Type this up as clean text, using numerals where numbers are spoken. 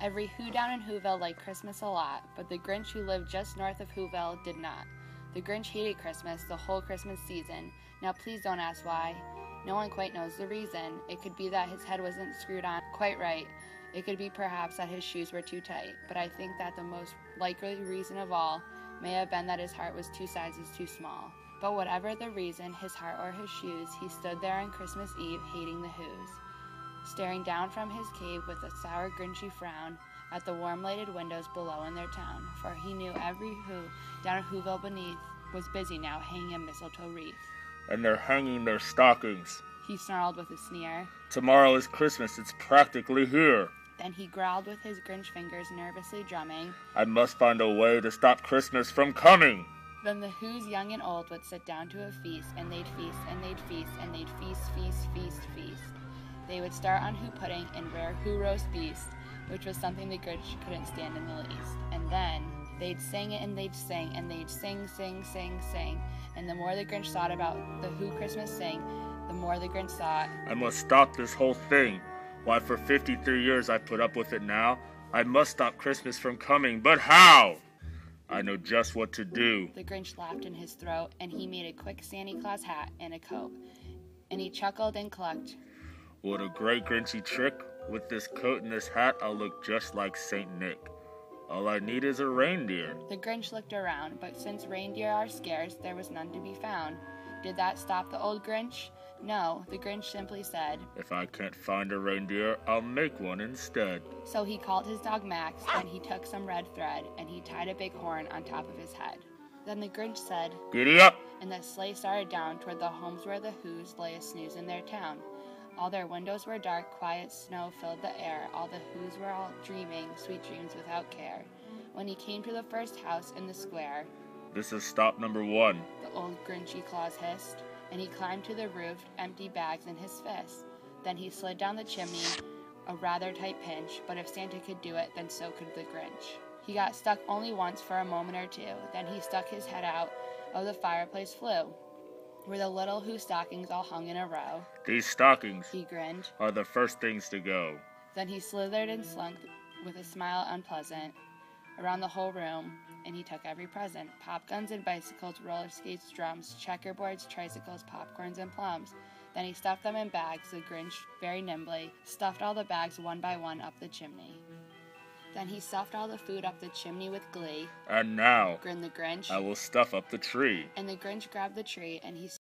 Every Who down in Whoville liked Christmas a lot, but the Grinch who lived just north of Whoville did not. The Grinch hated Christmas the whole Christmas season. Now please don't ask why. No one quite knows the reason. It could be that his head wasn't screwed on quite right. It could be perhaps that his shoes were too tight. But I think that the most likely reason of all may have been that his heart was 2 sizes too small. But whatever the reason, his heart or his shoes, he stood there on Christmas Eve hating the Whos, staring down from his cave with a sour, grinchy frown at the warm-lighted windows below in their town, for he knew every Who down in Whoville beneath was busy now hanging a mistletoe wreath. And they're hanging their stockings, he snarled with a sneer. Tomorrow is Christmas, it's practically here. Then he growled with his Grinch fingers nervously drumming, I must find a way to stop Christmas from coming. Then the Whos, young and old, would sit down to a feast, and they'd feast, and they'd feast, and they'd feast, feast, feast, feast. They would start on Who pudding and rare Who roast beast, which was something the Grinch couldn't stand in the least. And then they'd sing it, and they'd sing, and they'd sing, sing, sing, sing. And the more the Grinch thought about the Who Christmas sing, the more the Grinch thought, I must stop this whole thing. Why, for 53 years I put up with it now. I must stop Christmas from coming, but how? I know just what to do. The Grinch laughed in his throat, and he made a quick Santa Claus hat and a coat. And he chuckled and clucked, What a great Grinchy trick. With this coat and this hat, I'll look just like Saint Nick. All I need is a reindeer. The Grinch looked around, but since reindeer are scarce, there was none to be found. Did that stop the old Grinch? No, the Grinch simply said, If I can't find a reindeer, I'll make one instead. So he called his dog Max, and he took some red thread, and he tied a big horn on top of his head. Then the Grinch said, Giddy up! And the sleigh started down toward the homes where the Whos lay a-snooze in their town. All their windows were dark, quiet snow filled the air. All the Whos were all dreaming, sweet dreams without care. When he came to the first house in the square, This is stop number 1. the old Grinchy Claus hissed, and he climbed to the roof, empty bags in his fist. Then he slid down the chimney, a rather tight pinch, but if Santa could do it, then so could the Grinch. He got stuck only once for a moment or two. Then he stuck his head out of the fireplace flue, where the little Who stockings all hung in a row. These stockings He grinned. are the first things to go. Then he slithered and slunk with a smile unpleasant around the whole room, and he took every present. Pop guns and bicycles, roller skates, drums, checkerboards, tricycles, popcorns, and plums. Then he stuffed them in bags. The Grinch, very nimbly, stuffed all the bags one by one up the chimney. Then he stuffed all the food up the chimney with glee. And now, Grinned the Grinch. I will stuff up the tree. And the Grinch grabbed the tree, and he